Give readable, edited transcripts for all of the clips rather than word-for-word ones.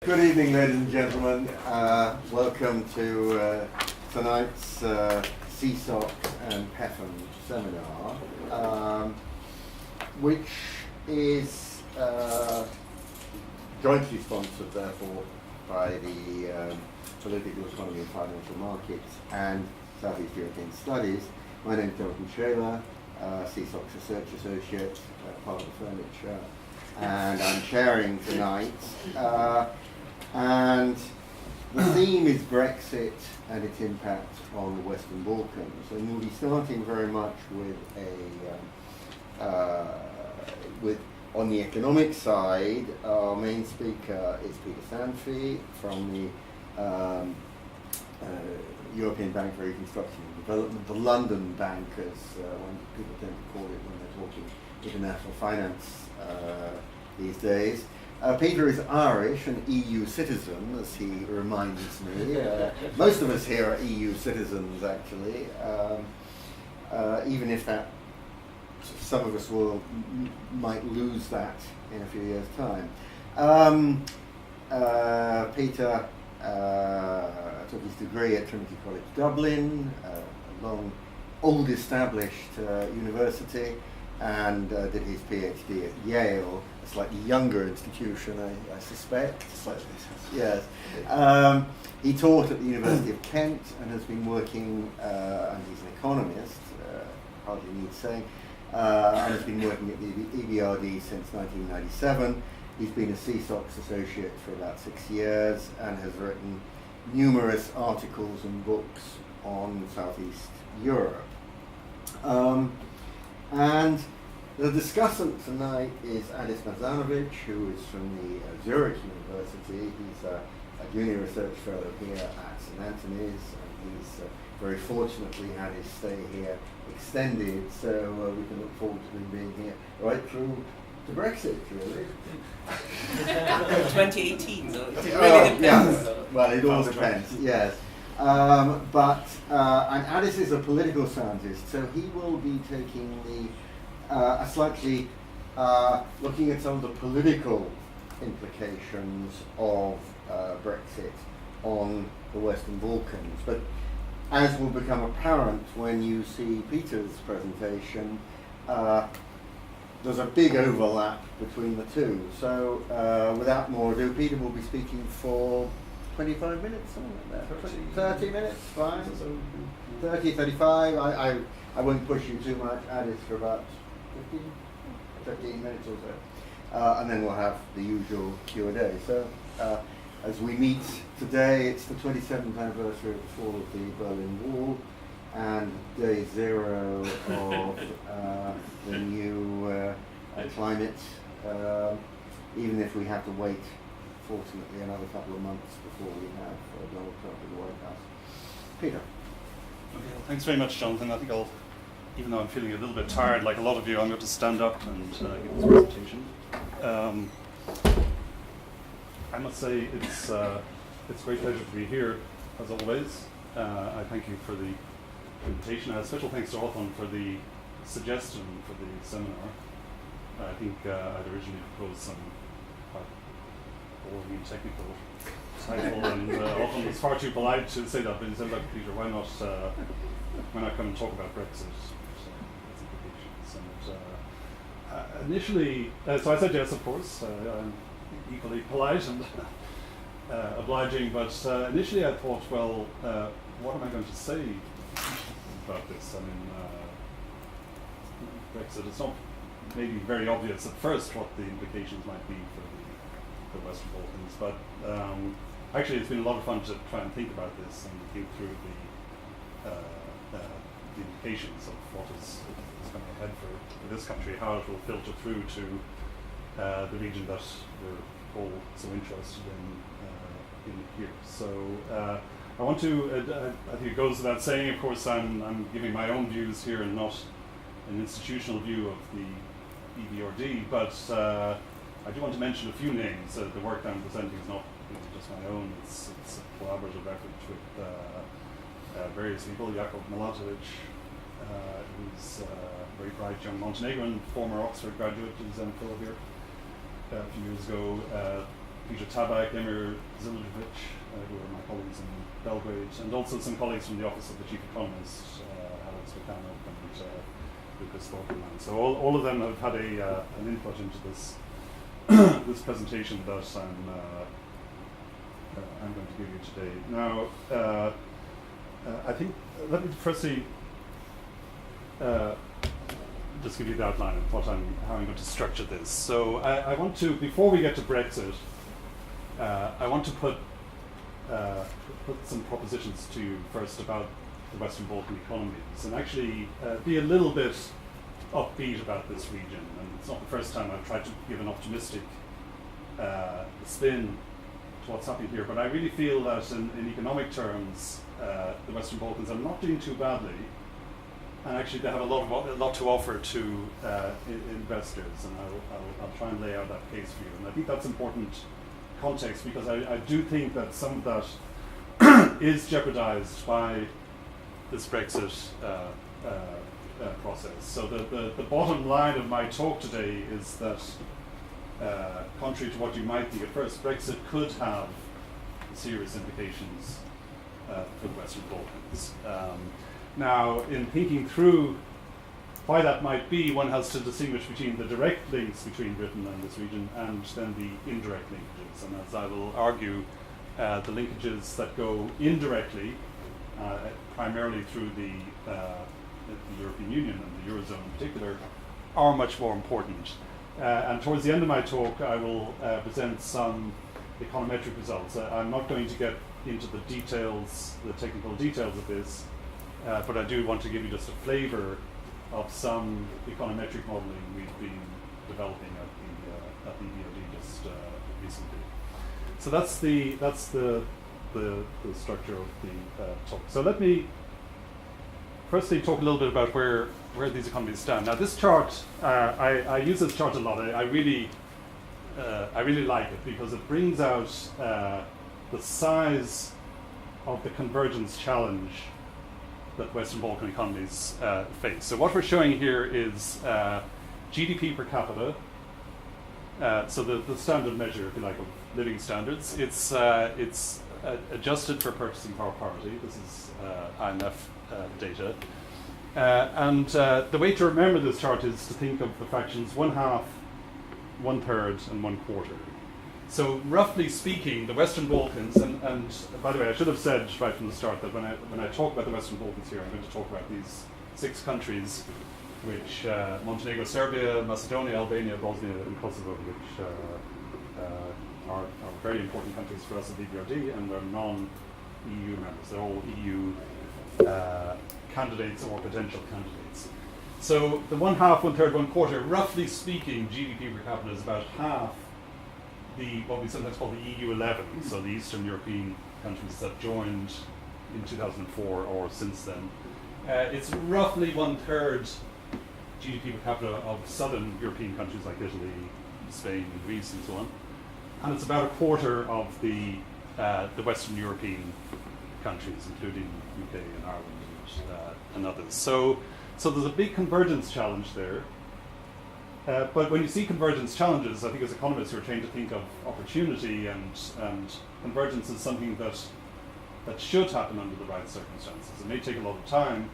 Good evening, ladies and gentlemen. Welcome to tonight's CSOC and PEFM seminar, which is jointly sponsored, therefore, by the Political Economy and Financial Markets and Southeast European Studies. My name is Jonathan Shaler, CSOC's Research Associate, part of the furniture, and I'm chairing tonight. And the theme is Brexit and its impact on the Western Balkans, and we'll be starting very much with on the economic side. Our main speaker is Peter Sanfey from the European Bank for Reconstruction and Development, the London Bank, as people tend to call it when they're talking international finance these days. Peter is Irish, an EU citizen, as he reminds me. Most of us here are EU citizens, actually, even if that some of us might lose that in a few years' time. Peter took his degree at Trinity College Dublin, a old established university, and did his PhD at Yale, a slightly younger institution, I suspect. Slightly. Yes. He taught at the University of Kent and has been working, and he's an economist, hardly need saying, and has been working at the EBRD since 1997. He's been a CSOC's associate for about 6 years and has written numerous articles and books on Southeast Europe. And the discussant tonight is Merdzanovic, who is from the Zurich University. He's a junior research fellow here at St. Antony's, and he's very fortunately had his stay here extended, so we can look forward to him being here right through to Brexit, really. 2018, so it really depends. Yeah. Well, it all depends, yes. And Addis is a political scientist, so he will be taking a slightly looking at some of the political implications of Brexit on the Western Balkans. But as will become apparent when you see Peter's presentation, there's a big overlap between the two. So without more ado, Peter will be speaking for 25 minutes, something like that. 30 minutes, fine. 30, 35. I won't push you too much. Addis for about 15 minutes or so. And then we'll have the usual Q&A. So as we meet today, it's the 27th anniversary of the fall of the Berlin Wall and day 0 of the new climate, even if we have to wait, fortunately, another couple of months before we have Donald Trump in the White House. Peter. Okay, well, thanks very much, Jonathan. I think even though I'm feeling a little bit tired, like a lot of you, I'm going to stand up and give this presentation. I must say it's a great pleasure to be here, as always. I thank you for the invitation. Special thanks to Jonathan for the suggestion for the seminar. I think I'd originally proposed some quite boring and technical title, and Jonathan was far too polite to say that, but he said, "Look, Peter, why not come and talk about Brexit?" And initially, so I said yes, of course. I'm equally polite and obliging, but initially I thought, well, what am I going to say about this? I mean, Brexit, it's not maybe very obvious at first what the implications might be for the Western Balkans, but actually it's been a lot of fun to try and think about this and think through the implications of what is coming ahead for this country, how it will filter through to the region that we're all so interested in here. So I want to, I think it goes without saying, of course, I'm giving my own views here and not an institutional view of the EBRD, but I do want to mention a few names. The work I'm presenting is not just my own, it's a collaborative effort with various people. Jakub Milatovic, who's a very bright young Montenegrin, former Oxford graduate, who's in Phil here a few years ago. Peter Tabak, Merdzanovic, who are my colleagues in Belgrade, and also some colleagues from the Office of the Chief Economist, Alex McCannock and Lucas Borkelman. So all of them have had an input into this this presentation that I'm going to give you today. Now, I think, let me firstly just give you the outline of how I'm going to structure this. So I want to, before we get to Brexit, I want to put some propositions to you first about the Western Balkan economies, and actually be a little bit upbeat about this region. And it's not the first time I've tried to give an optimistic spin to what's happening here, but I really feel that in economic terms, the Western Balkans are not doing too badly, and actually they have a lot to offer to investors, and I'll try and lay out that case for you. And I think that's important context, because I do think that some of that is jeopardized by this Brexit process. So the bottom line of my talk today is that, contrary to what you might think at first, Brexit could have serious implications for the Western Balkans. Now, in thinking through why that might be, one has to distinguish between the direct links between Britain and this region and then the indirect linkages. And as I will argue, the linkages that go indirectly, primarily through the European Union and the Eurozone in particular, are much more important. And towards the end of my talk, I will present some econometric results. I'm not going to get into the details, the technical details of this, but I do want to give you just a flavor of some econometric modeling we've been developing at the EBRD just recently. So that's the structure of the talk. So let me firstly talk a little bit about where these economies stand. Now, this chart, I use this chart a lot. I really like it because it brings out the size of the convergence challenge that Western Balkan economies face. So what we're showing here is GDP per capita. So the standard measure, if you like, of living standards. It's adjusted for purchasing power parity. This is IMF data. And the way to remember this chart is to think of the fractions 1/2, 1/3, and 1/4. So roughly speaking, the Western Balkans, and by the way, I should have said right from the start that when I talk about the Western Balkans here, I'm going to talk about these 6 countries, which Montenegro, Serbia, Macedonia, Albania, Bosnia, and Kosovo, which are very important countries for us at EBRD, and they're non-EU members. They're all EU candidates or potential candidates. So the 1/2, 1/3, 1/4, roughly speaking, GDP per capita is about half what we sometimes call the EU 11, so the Eastern European countries that joined in 2004 or since then. It's roughly 1/3 GDP per capita of Southern European countries like Italy, Spain, Greece, and so on, and it's about 1/4 of the Western European countries, including UK and Ireland and others. So there's a big convergence challenge there. But when you see convergence challenges, I think as economists you're trained to think of opportunity, and convergence is something that should happen under the right circumstances. It may take a lot of time,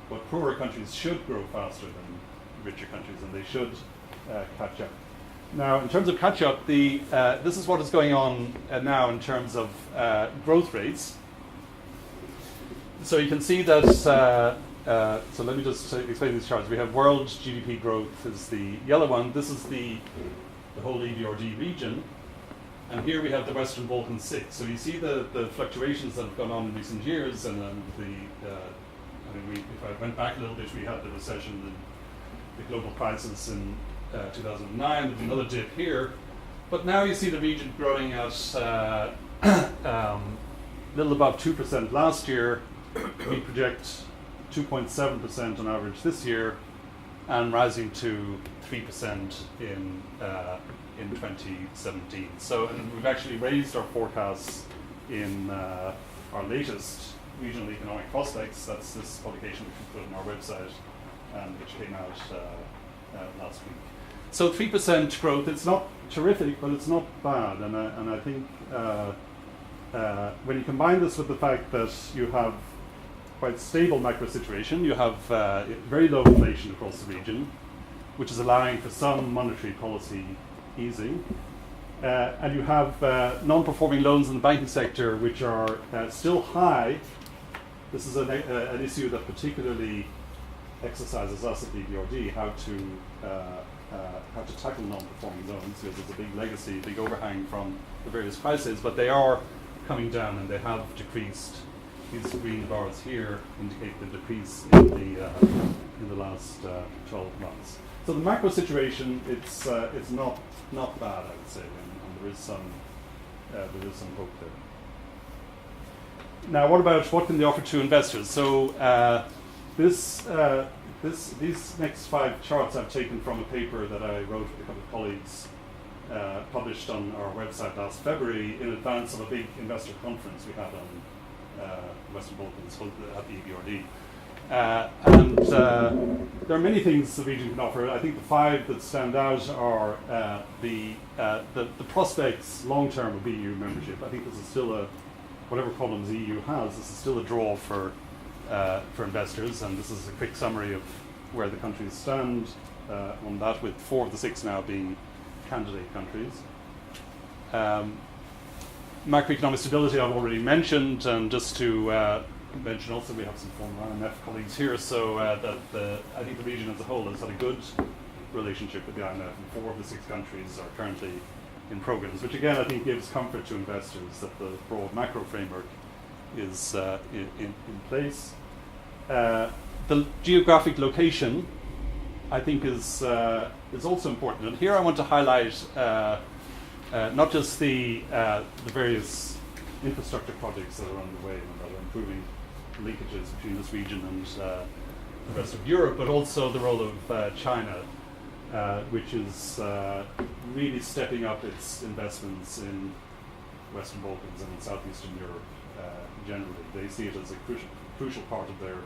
but poorer countries should grow faster than richer countries, and they should catch up. Now, in terms of catch up, this is what is going on now in terms of growth rates. So you can see that. So let me just explain these charts. We have world GDP growth is the yellow one. This is the whole EBRD region. And here we have the Western Balkans 6. So you see the fluctuations that have gone on in recent years. And then if I went back a little bit, we had the recession, the global crisis in 2009. There's another dip here. But now you see the region growing at little above 2% last year. We project 2.7% on average this year, and rising to 3% in 2017. So, and we've actually raised our forecasts in our latest regional economic prospects. That's this publication which we put on our website and which came out last week. So 3% growth, it's not terrific, but it's not bad. And I think when you combine this with the fact that you have quite stable macro situation, you have very low inflation across the region, which is allowing for some monetary policy easing. And you have non-performing loans in the banking sector, which are still high. This is an issue that particularly exercises us at the EBRD, how to tackle non-performing loans, because there's a big legacy, big overhang from the various crises, but they are coming down and they have decreased. These green bars here indicate the decrease in the last 12 months. So the macro situation, it's not bad, I would say, and there is some hope there. Now, what can they offer to investors? So these next 5 charts I've taken from a paper that I wrote with a couple of colleagues, published on our website last February in advance of a big investor conference we had on Western Balkans at the EBRD. And there are many things the region can offer. I think the 5 that stand out are the prospects long-term of EU membership. I think this is still whatever problems the EU has, this is still a draw for investors, and this is a quick summary of where the countries stand on that, with 4 of the 6 now being candidate countries. Macroeconomic stability I've already mentioned, and just to mention also we have some former IMF colleagues here, so that I think the region as a whole has had a good relationship with the IMF, and 4 of the 6 countries are currently in programs, which again I think gives comfort to investors that the broad macro framework is in place. The geographic location, I think, is also important, and here I want to highlight not just the various infrastructure projects that are underway and that are improving linkages between this region and the rest of Europe, but also the role of China, which is really stepping up its investments in Western Balkans and in Southeastern Europe generally. They see it as a crucial part of their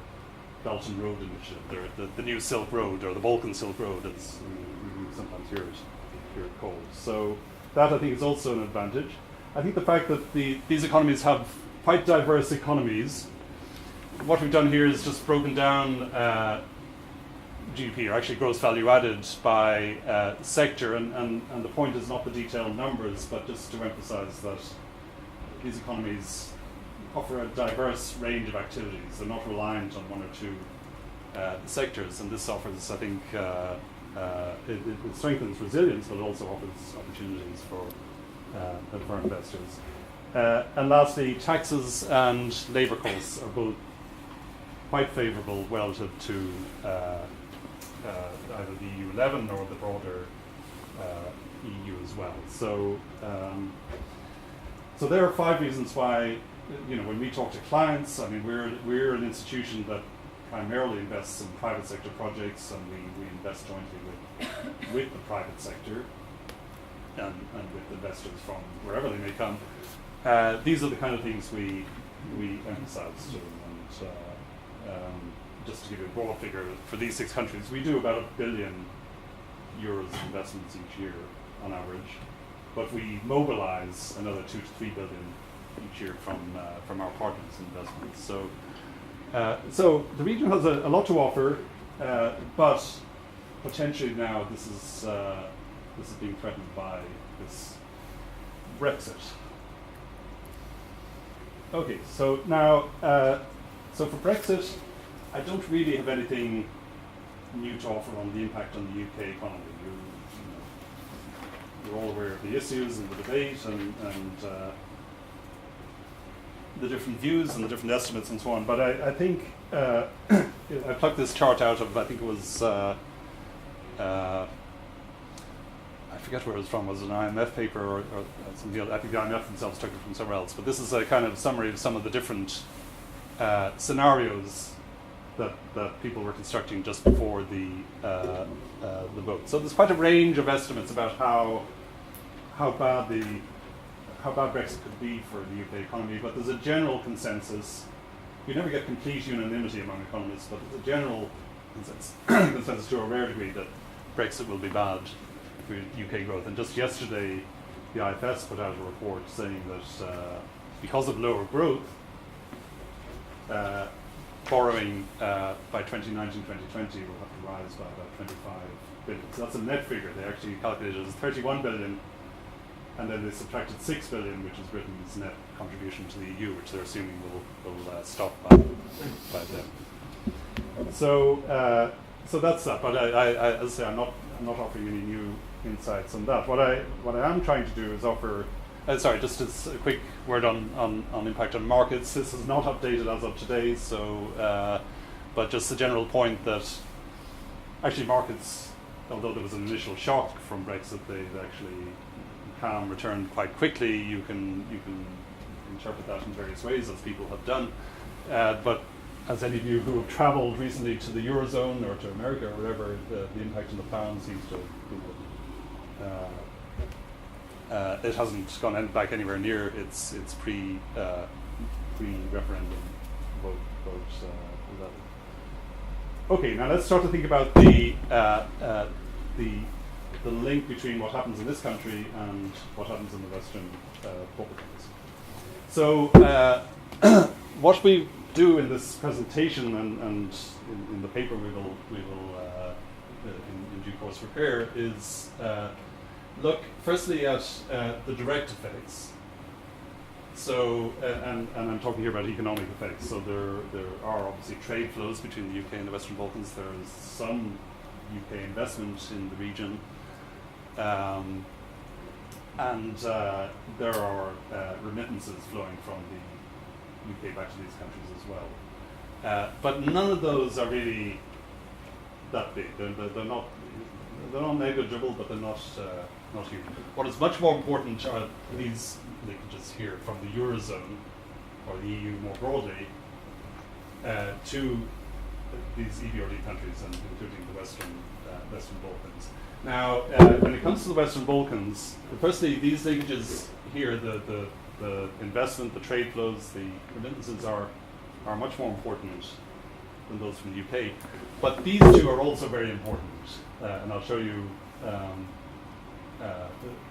Belt and Road initiative, the new Silk Road, or the Balkan Silk Road, as we sometimes hear it called. So that, I think, is also an advantage. I think the fact that these economies have quite diverse economies. What we've done here is just broken down GDP, or actually gross value added, by sector, and the point is not the detailed numbers, but just to emphasize that these economies offer a diverse range of activities. They're not reliant on 1 or 2 sectors, and this offers, I think, it strengthens resilience, but it also offers opportunities for investors. And lastly, taxes and labour costs are both quite favourable relative to either the EU11 or the broader EU as well. So there are 5 reasons why, when we talk to clients, I mean, we're an institution that primarily invests in private sector projects, and we invest jointly with the private sector and with investors from wherever they may come. These are the kind of things we emphasize to them. And just to give you a broad figure, for these 6 countries, we do about €1 billion investments each year on average, but we mobilize another 2 to 3 billion each year from our partners' investments. So the region has a lot to offer, but potentially now this is being threatened by this Brexit. Okay, so now, so for Brexit, I don't really have anything new to offer on the impact on the UK economy. You're all aware of the issues and the debate and the different views and the different estimates and so on. But I think I plucked this chart out of, I think it was, I forget where it was from. Was it an IMF paper or something else? I think the IMF themselves took it from somewhere else. But this is a kind of summary of some of the different scenarios that people were constructing just before the vote. So there's quite a range of estimates about how bad Brexit could be for the UK economy, but there's a general consensus. You never get complete unanimity among economists, but there's a general consensus to a rare degree that Brexit will be bad for UK growth. And just yesterday, the IFS put out a report saying that because of lower growth, borrowing by 2019-2020 will have to rise by about 25 billion. So that's a net figure. They actually calculated it as 31 billion, and then they subtracted 6 billion, which is Britain's net contribution to the EU, which they're assuming will stop by then. So that's that. But I as I say, I'm not offering any new insights on that. What I am trying to do is offer. Just as a quick word on impact on markets. This is not updated as of today, so but just the general point that actually markets, although there was an initial shock from Brexit, they actually calm returned quite quickly. You can interpret that in various ways, as people have done. But as any of you who have travelled recently to the Eurozone or to America or wherever, the impact on the pound seems to it hasn't gone back anywhere near its pre-referendum vote level. Okay, now let's start to think about the link between what happens in this country and what happens in the Western Balkans. So what we do in this presentation and in the paper we will in due course prepare is look firstly at the direct effects. So, and I'm talking here about economic effects. So there are obviously trade flows between the UK and the Western Balkans. There is some UK investment in the region, and there are remittances flowing from the UK back to these countries as well. But none of those are really that big. They're not negligible, but they're not huge. What is much more important are these linkages here from the Eurozone, or the EU more broadly, to these EBRD countries, and including the Western Balkans. Now, when it comes to the Western Balkans, firstly, these linkages here, the investment, the trade flows, the remittances are much more important than those from the UK. But these two are also very important, and I'll show you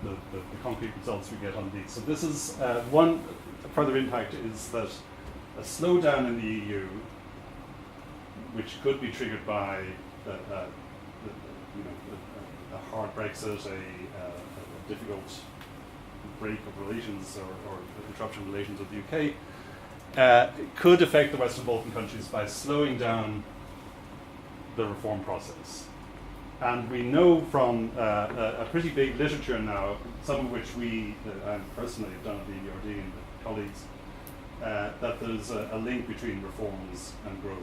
the concrete results we get on these. So this is one further impact is that a slowdown in the EU, which could be triggered by a hard Brexit, a difficult break of relations or interruption of relations with the UK, could affect the Western Balkan countries by slowing down the reform process. And we know from a pretty big literature now, some of which I personally have done at the EBRD and the colleagues, that there's a link between reforms and growth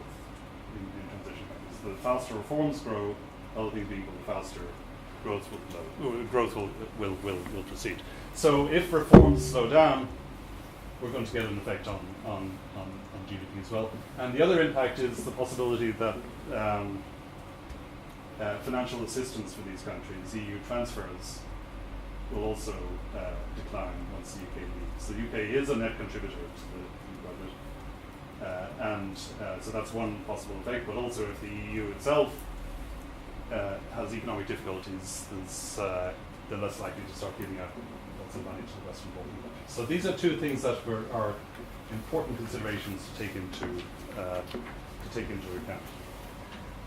in transition countries. The faster reforms grow, other things being equal, the faster growth will proceed. So if reforms slow down, we're going to get an effect on GDP as well. And the other impact is the possibility that financial assistance for these countries, EU transfers, will also decline once the UK leaves. The UK is a net contributor to the budget, and so that's one possible effect. But also, if the EU itself has economic difficulties, they're less likely to start giving out lots of money to the Western Balkan countries. So these are two things that are important considerations to take into account.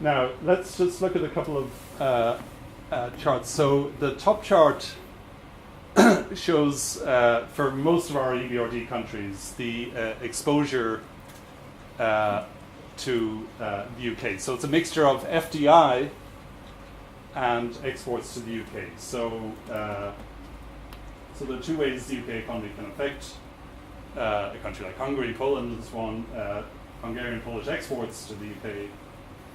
Now, let's just look at a couple of charts. So the top chart shows, for most of our EBRD countries, the exposure to the UK. So it's a mixture of FDI and exports to the UK. So there are two ways the UK economy can affect a country like Hungary. Poland is one. Hungarian, Polish exports to the UK,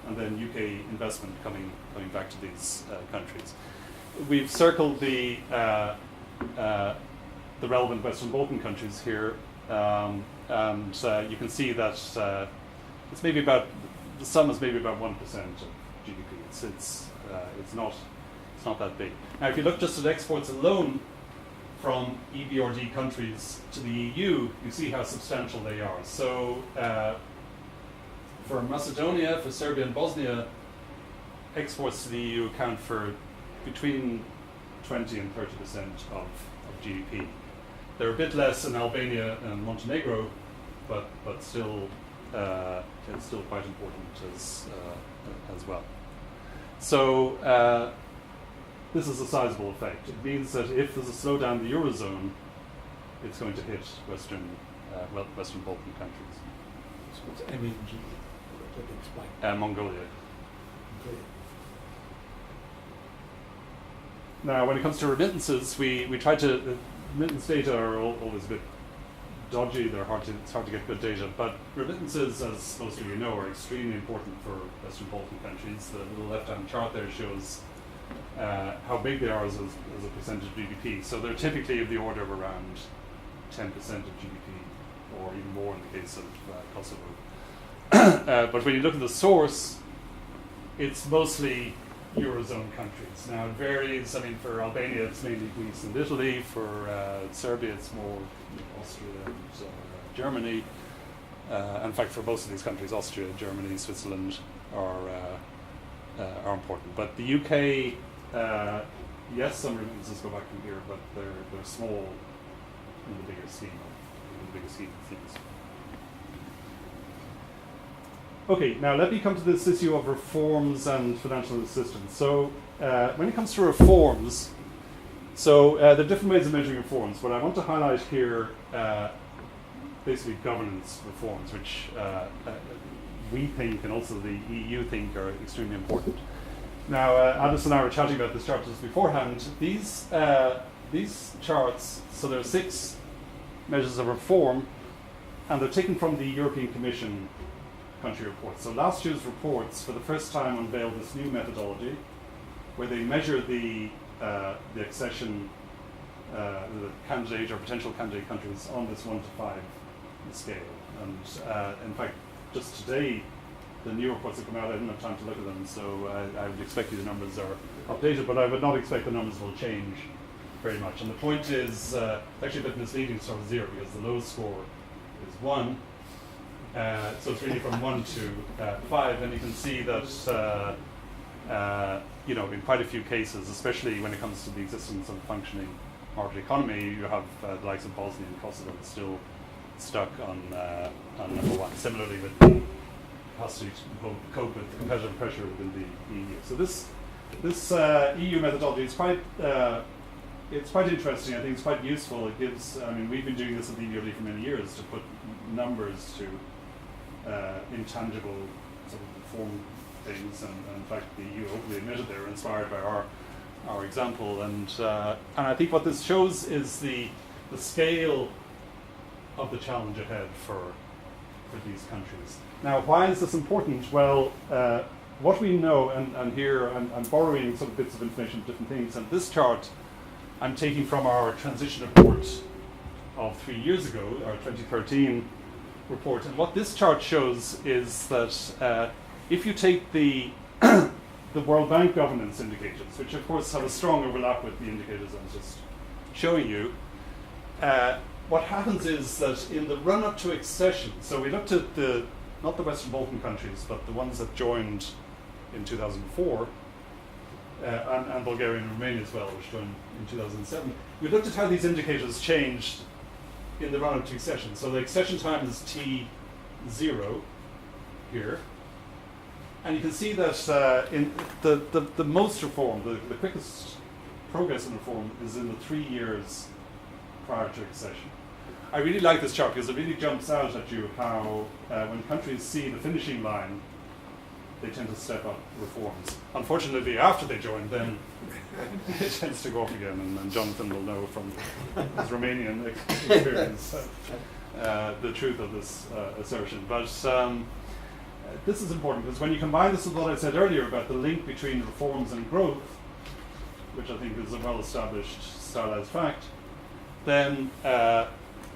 and then UK investment coming back to these countries. We've circled the relevant Western Balkan countries here, and you can see that it's maybe about the sum is maybe about 1% of GDP. It's not that big. Now, if you look just at exports alone from EBRD countries to the EU, you see how substantial they are. So for Macedonia, for Serbia and Bosnia, exports to the EU account for between 20 and 30% of GDP. They're a bit less in Albania and Montenegro, but still it's still quite important as well. So this is a sizable effect. It means that if there's a slowdown in the Eurozone, it's going to hit Western Balkan countries. So what's MENG? Let me explain. Mongolia. Okay. Now, when it comes to remittances, we try to. Remittance data are always a bit dodgy. It's hard to get good data. But remittances, as most of you know, are extremely important for Western Balkan countries. The little left-hand chart there shows how big they are as a percentage of GDP. So they're typically of the order of around 10% of GDP, or even more in the case of Kosovo. But when you look at the source, it's mostly Eurozone countries. Now it varies. I mean, for Albania it's mainly Greece and Italy. For Serbia it's more Austria and Germany. In fact, for most of these countries, Austria, Germany, Switzerland are important. But the UK, yes, some remittances go back from here, but they're small in the bigger scheme of things. Okay, now let me come to this issue of reforms and financial assistance. So when it comes to reforms, there are different ways of measuring reforms. What I want to highlight here, basically governance reforms, which we think and also the EU think are extremely important. Now, Alice and I were chatting about this chart just beforehand. These charts, so there are 6 measures of reform, and they're taken from the European Commission country reports. So last year's reports, for the first time, unveiled this new methodology where they measure the accession, the candidate or potential candidate countries on this 1 to 5 scale. And in fact, just today, the new reports have come out. I didn't have time to look at them, so I would expect the numbers are updated, but I would not expect the numbers will change very much. And the point is actually a bit misleading to start with 0, because the lowest score is 1. So it's really from 1 to 5, and you can see that in quite a few cases, especially when it comes to the existence of a functioning market economy, you have the likes of Bosnia and Kosovo still stuck on number 1. Similarly, with the capacity to cope with competitive pressure within the EU. So this EU methodology is quite interesting. I think it's quite useful. It gives. I mean, we've been doing this at the EBRD for many years to put numbers to intangible sort of form things, and in fact the EU openly admitted they were inspired by our example, and I think what this shows is the scale of the challenge ahead for these countries. Now, why is this important? Well, what we know, and here I'm borrowing some bits of information from different things, and this chart I'm taking from our transition report of 3 years ago, our 2013 report. And what this chart shows is that if you take the World Bank governance indicators, which of course have a strong overlap with the indicators I was just showing you, what happens is that in the run-up to accession, so we looked at not the Western Balkan countries, but the ones that joined in 2004, and Bulgaria and Romania as well, which joined in 2007. We looked at how these indicators changed in the run-up to accession. So the accession time is T0 here. And you can see that in the most reform, the quickest progress in reform is in the 3 years prior to accession. I really like this chart because it really jumps out at you how when countries see the finishing line, they tend to step up reforms. Unfortunately, after they join, then it tends to go off again, and Jonathan will know from his Romanian experience the truth of this assertion. But this is important because when you combine this with what I said earlier about the link between reforms and growth, which I think is a well-established stylized fact, then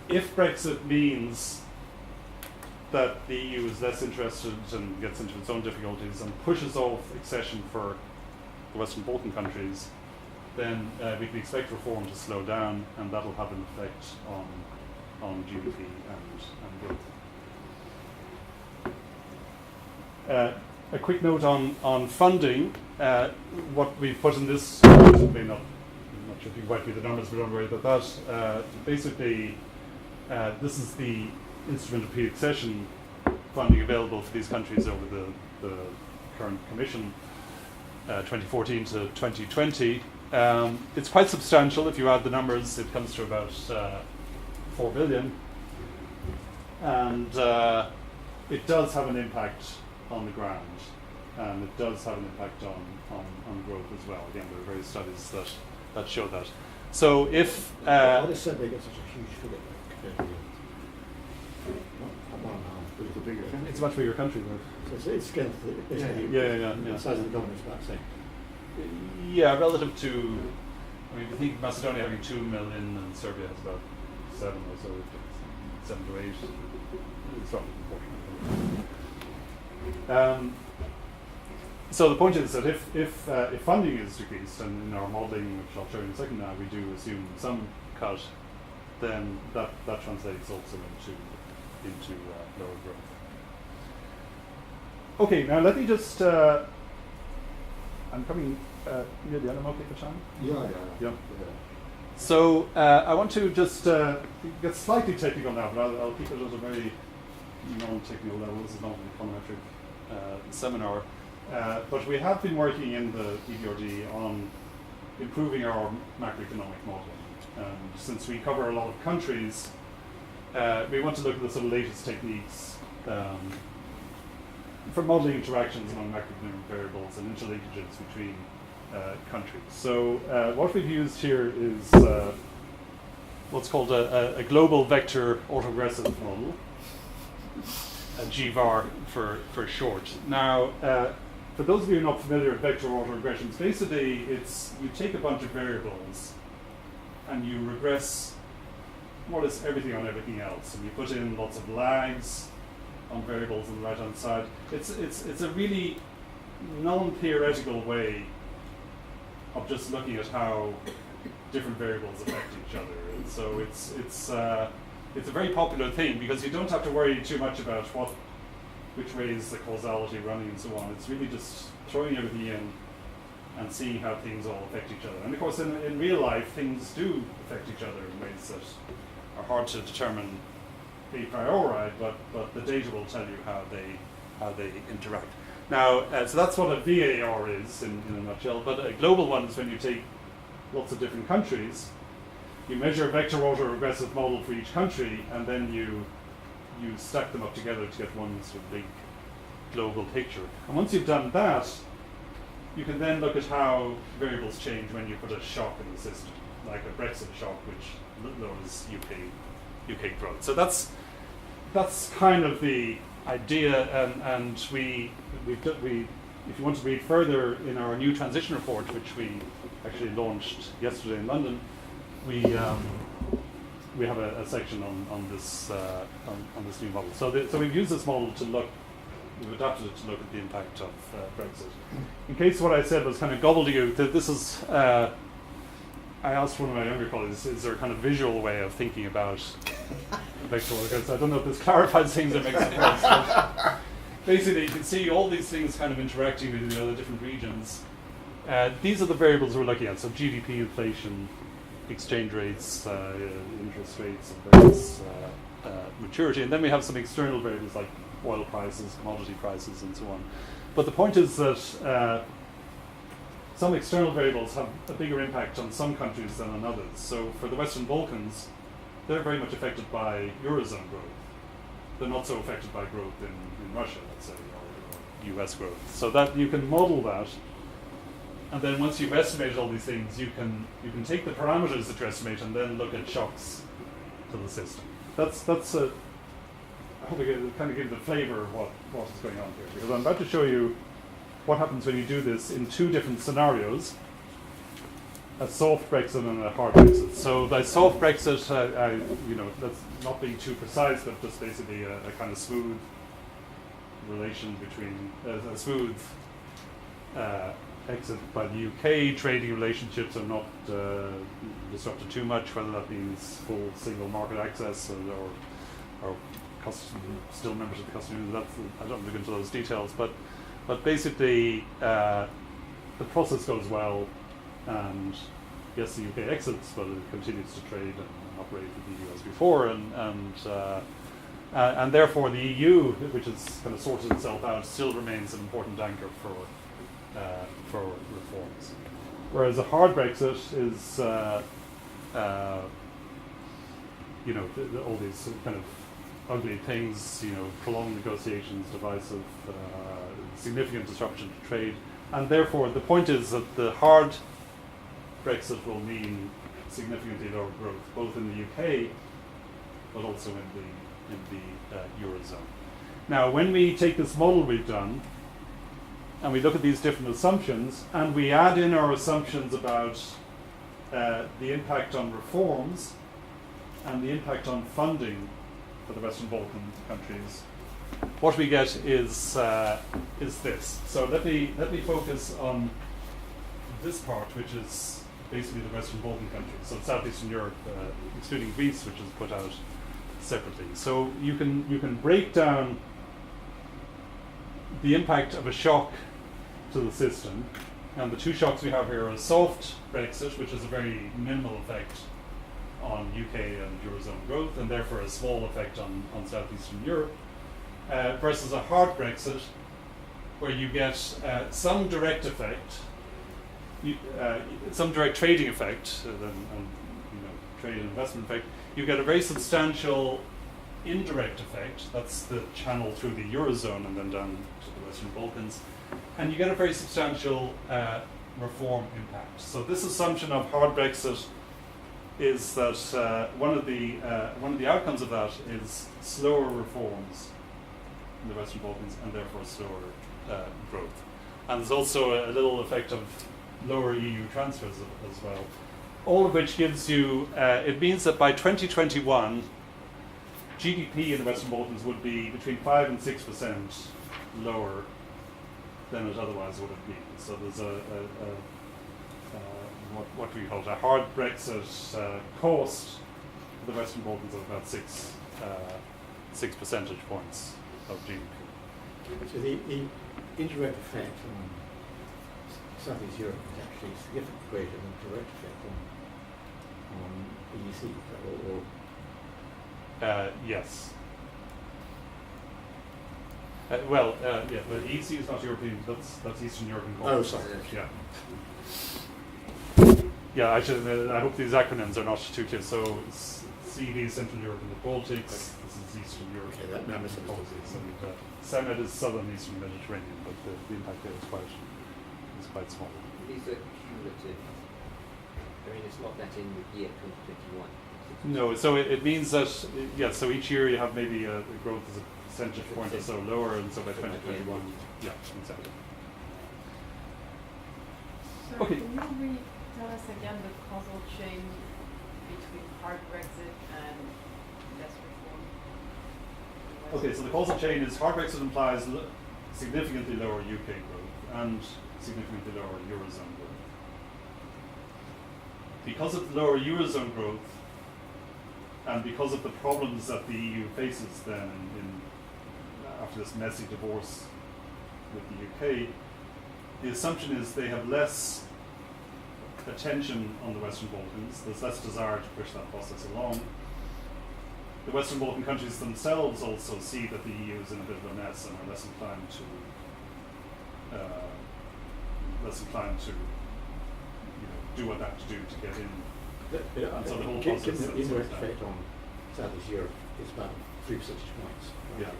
if Brexit means that the EU is less interested and gets into its own difficulties and pushes off accession for the Western Balkan countries, then we can expect reform to slow down, and that'll have an effect on GDP and growth. A quick note on funding. What we've put in this may not not sure if you can quite read the numbers, but don't worry about that. Basically, this is the instrument of pre-accession funding available for these countries over the current Commission, 2014 to 2020. It's quite substantial. If you add the numbers, it comes to about 4 billion. And it does have an impact on the ground. And it does have an impact on growth as well. Again, there are various studies that show that. So if... why does Serbia get such a huge figure compared to the others? 1.5 It's a bigger country. it's a much bigger country, So it's scale, basically, Yeah. the size of the government is about the same. Yeah, relative to, I mean, I think Macedonia having 2 million and Serbia has about 7 or so, 7 to 8. It's roughly proportional. So the point is that if funding is decreased, and in our modelling, which I'll show you in a second now, we do assume some cut, then that translates also into lower growth. Okay, now let me just. I'm coming near the end. I'm okay for time. Yeah. So I want to just get slightly technical now, but I'll keep it at a very non-technical level. This is not an econometric seminar. But we have been working in the EBRD on improving our macroeconomic modelling. And since we cover a lot of countries, we want to look at the sort of latest techniques for modelling interactions among macroeconomic variables and interlinkages between countries. So what we've used here is what's called a global vector autoregressive model, a GVAR for short. Now, for those of you not familiar with vector autoregressions, basically it's you take a bunch of variables and you regress more or less everything on everything else, and you put in lots of lags on variables on the right hand side. It's a really non-theoretical way of just looking at how different variables affect each other. And so it's a very popular thing because you don't have to worry too much about which way is the causality running and so on. It's really just throwing everything in and seeing how things all affect each other. And of course, in real life, things do affect each other in ways that are hard to determine a priori, but the data will tell you how they interact. Now, so that's what a VAR is in a nutshell. But a global one is when you take lots of different countries, you measure a vector autoregressive model for each country, and then you stack them up together to get one sort of big global picture. And once you've done that, you can then look at how variables change when you put a shock in the system, like a Brexit shock, which lowers UK growth. So that's kind of the idea, and we if you want to read further in our new transition report, which we actually launched yesterday in London, we have a section on this new model. So we've used this model we've adapted it to look at the impact of Brexit. In case what I said was kind of gobbledygook, this is, I asked one of my younger colleagues, is there a kind of visual way of thinking about vector autoregressive? I don't know if this clarifies things or makes sense. But basically, you can see all these things kind of interacting with the other different regions. These are the variables we're looking at, so GDP, inflation, exchange rates, interest rates, and various maturity. And then we have some external variables like oil prices, commodity prices, and so on. But the point is that some external variables have a bigger impact on some countries than on others. So for the Western Balkans, they're very much affected by Eurozone growth. They're not so affected by growth in Russia, let's say, or US growth. So that you can model that, and then once you've estimated all these things, you can take the parameters that you estimate and then look at shocks to the system. That's I hope I kind of give the flavor of what is going on here, because I'm about to show you what happens when you do this in two different scenarios: a soft Brexit and a hard Brexit. So by soft Brexit, that's not being too precise, but just basically a kind of smooth relation between a smooth exit by the UK. Trading relationships are not disrupted too much, whether that means full single market access or still members of the customer union. I don't look into those details, but basically the process goes well, and yes, the UK exits, but it continues to trade and operate with the EU as before, and therefore the EU, which has kind of sorted itself out, still remains an important anchor for reforms. Whereas a hard Brexit is, all these kind of ugly things, prolonged negotiations, divisive, significant disruption to trade, and therefore the point is that the hard Brexit will mean significantly lower growth, both in the UK, but also in the Eurozone. Now, when we take this model we've done, and we look at these different assumptions, and we add in our assumptions about the impact on reforms and the impact on funding for the Western Balkan countries, what we get is this. So let me focus on this part, which is basically the Western Balkan countries. So Southeastern Europe, excluding Greece, which is put out separately. So you can break down the impact of a shock to the system, and the two shocks we have here are a soft Brexit, which has a very minimal effect on UK and Eurozone growth, and therefore a small effect on Southeastern Europe, versus a hard Brexit, where you get some direct effect, some direct trading effect, trade and investment effect. You get a very substantial indirect effect, that's the channel through the Eurozone and then down to the Western Balkans, and you get a very substantial reform impact. So this assumption of hard Brexit is that one of the outcomes of that is slower reforms in the Western Balkans and therefore slower growth. And there's also a little effect of lower EU transfers as well. All of which gives you, it means that by 2021, GDP in the Western Balkans would be between 5 and 6% lower than it otherwise would have been. So there's what do we call it, a hard Brexit cost for the Western Balkans of about 6 percentage points of GDP. So the indirect effect on Southeast Europe is actually significantly greater than the direct effect on EEC, or yes. But EEC is not European. That's Eastern European. Oh, sorry. Yeah. Yeah, I hope these acronyms are not too clear. So CD is Central Europe and the Baltics. This is Eastern Europe and the Baltics. And SEMED is Southern Eastern Mediterranean, but the impact there is quite small. These are cumulative. I mean, it's not that in the year 2021. No, so it means that, so each year you have maybe a growth as a percentage point or so lower, and so by 2021, exactly. So Okay. can you tell us again the causal chain between hard Brexit and less reform? Okay, so the causal chain is hard Brexit implies significantly lower UK growth and significantly lower Eurozone growth. Because of lower Eurozone growth, and because of the problems that the EU faces then after this messy divorce with the UK, the assumption is they have less attention on the Western Balkans, there's less desire to push that process along. The Western Balkan countries themselves also see that the EU is in a bit of a mess and are less inclined to do what they have to do to get in. And so the whole process given the indirect effect on Southeast Europe is about 3 percentage points. Right? Yeah.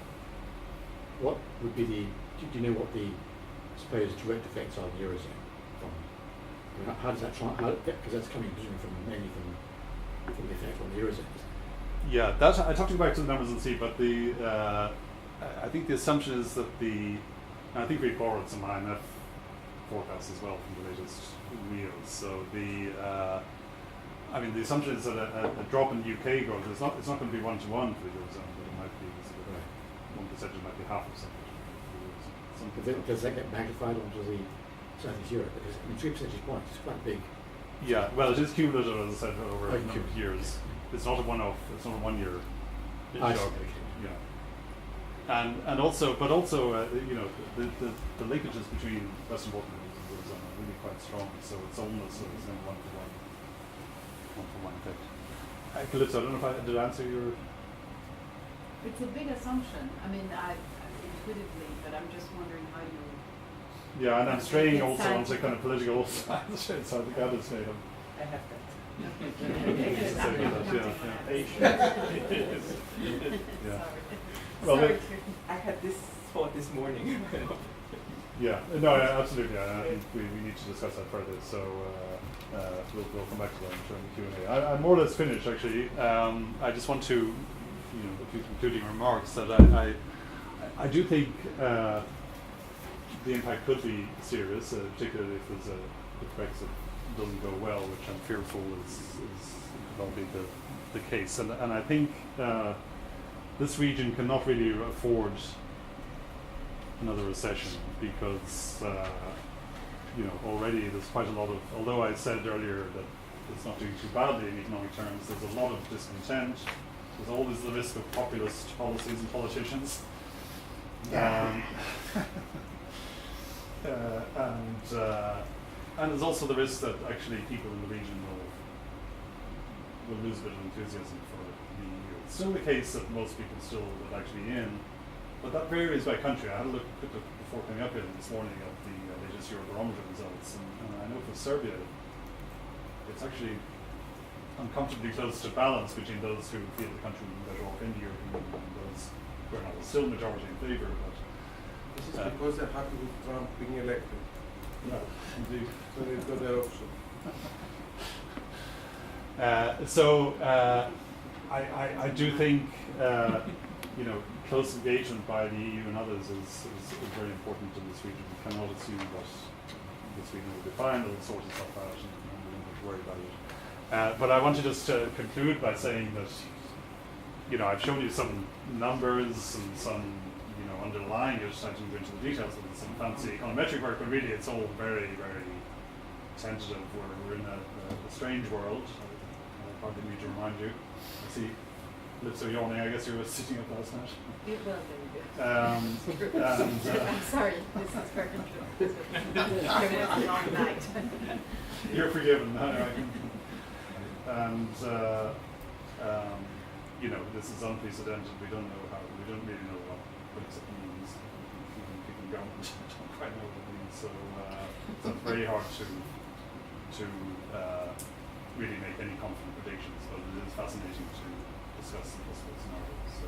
What would be do you know what the supposed direct effects are in the Eurozone? How does that because that's coming presumably mainly from the effect on the Eurozone, isn't it? Yeah, I talked back to the numbers and see, but I think the assumption is that and I think we borrowed some IMF forecasts as well from the latest wheels. So the assumption is that a drop in UK growth it's not going to be 1-to-1 for the Eurozone, but it might be 1%, might be 0.5%. But does that get magnified onto the Southeast Europe? Because 3 percentage points is quite big. Yeah, well, it is cumulative, as I said, over a number of cumulative. years. It's not a one-off. It's not a one-year I see, shock. okay. Yeah, and also, the linkages between Western Balkans and Eurozone are really quite strong. So it's almost 1-to-1. one effect. Calypso, I don't know if I did answer your. It's a big assumption. I mean, intuitively, but I'm just wondering how you. Yeah, and I'm straying It's also onto scientific. kind of political science, so I think that is made of. I have that. Yeah. Sorry. Well, Sorry. but- I had this thought this morning. Yeah, no, absolutely. I think we need to discuss that further. So we'll come back to that during the Q&A. I'm more or less finished, actually. I just want to, a few concluding remarks that I do think the impact could be serious, particularly if Brexit doesn't go well, which I'm fearful is probably the case. And I think this region cannot really afford another recession because already there's quite a lot of, although I said earlier that it's not doing too badly in economic terms, there's a lot of discontent. There's always the risk of populist policies and politicians. And there's also the risk that actually people in the region will lose a bit of enthusiasm for the EU. It's still the case that most people still would actually be in, but that varies by country. I had a quick look before coming up here this morning at the latest Eurobarometer results, and I know for Serbia, it's actually uncomfortably close to balance between those who feel the country would be better off in the European Union and those who are not still majority in favour. But this is because they're happy with Trump being elected. no, indeed. So they've got that option. I do think close engagement by the EU and others is very important in this region. We cannot assume that this region will be fine, it'll sort itself out, and we don't have to worry about it. But I want to just conclude by saying that I've shown you some numbers and some underlying it. I didn't go into the details of some fancy econometric work, but really it's all very, very tentative. We're in a strange world. I probably need to remind you. I see lips are yawning. I guess you were sitting up last night. Well, very good. I'm sorry, this is very true. It was a long night. You're forgiven. And this is unprecedented. We don't really know what Brexit means. Even people in government don't quite know what it means. So it's very hard to really make any confident predictions. But it is fascinating to discuss the possible scenarios. So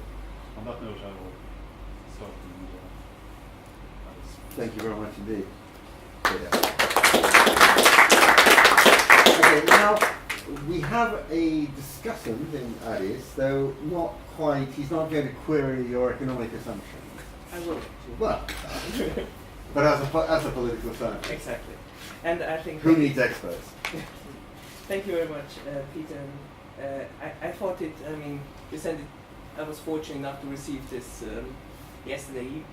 on that note, I will stop and Thank you very much indeed. Okay, now we have a discussant in Addis, though not quite, he's not going to query your economic assumptions. I will. Well, but as a political scientist. Exactly. And I think... Who needs experts? Thank you very much, Peter. I thought it, you sent it, I was fortunate enough to receive this yesterday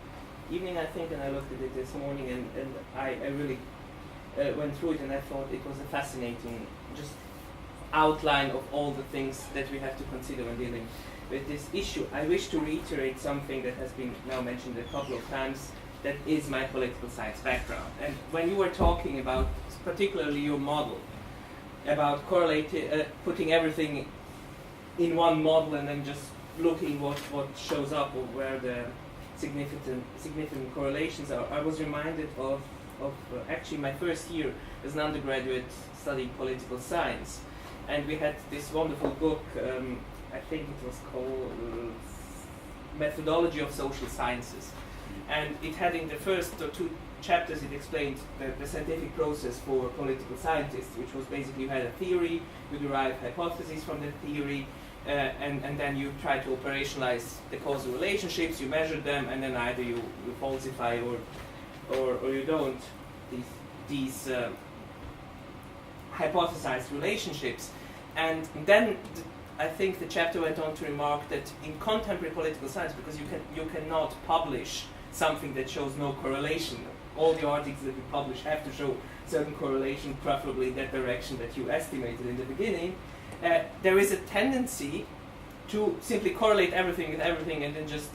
evening, I think, and I looked at it this morning, and I really went through it, and I thought it was a fascinating just outline of all the things that we have to consider when dealing with this issue. I wish to reiterate something that has been now mentioned a couple of times, that is my political science background. And when you were talking about, particularly your model, about putting everything in one model and then just looking what shows up or where the significant correlations are, I was reminded of actually my first year as an undergraduate studying political science, and we had this wonderful book, I think it was called Methodology of Social Sciences, and it had in the first two chapters it explained the scientific process for political scientists, which was basically you had a theory, you derive hypotheses from the theory, and then you try to operationalize the causal relationships, you measure them, and then either you falsify or you don't these hypothesized relationships. And then I think the chapter went on to remark that in contemporary political science, because you cannot publish something that shows no correlation. All the articles that we publish have to show certain correlation, preferably in that direction that you estimated in the beginning. There is a tendency to simply correlate everything with everything and then just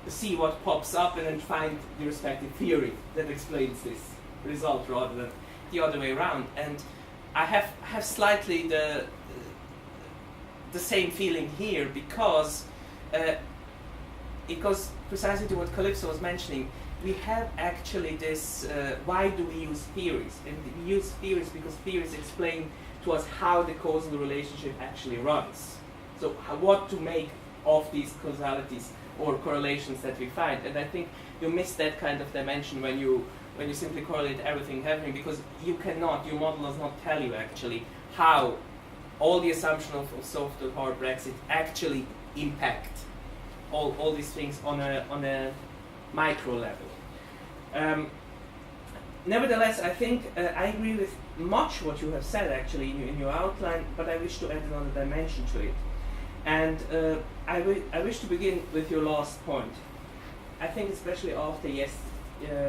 see what pops up and then find the respective theory that explains this result rather than the other way around. And I have slightly the same feeling here because it goes precisely to what Calypso was mentioning. We have actually this, why do we use theories? And we use theories because theories explain to us how the causal relationship actually runs. So what to make of these causalities or correlations that we find. And I think you miss that kind of dimension when you simply correlate everything happening, because you cannot, your model does not tell you actually how all the assumption of soft or hard Brexit actually impact all these things on a micro level. Nevertheless, I think I agree with much what you have said actually in your outline, but I wish to add another dimension to it. And I wish to begin with your last point. I think especially after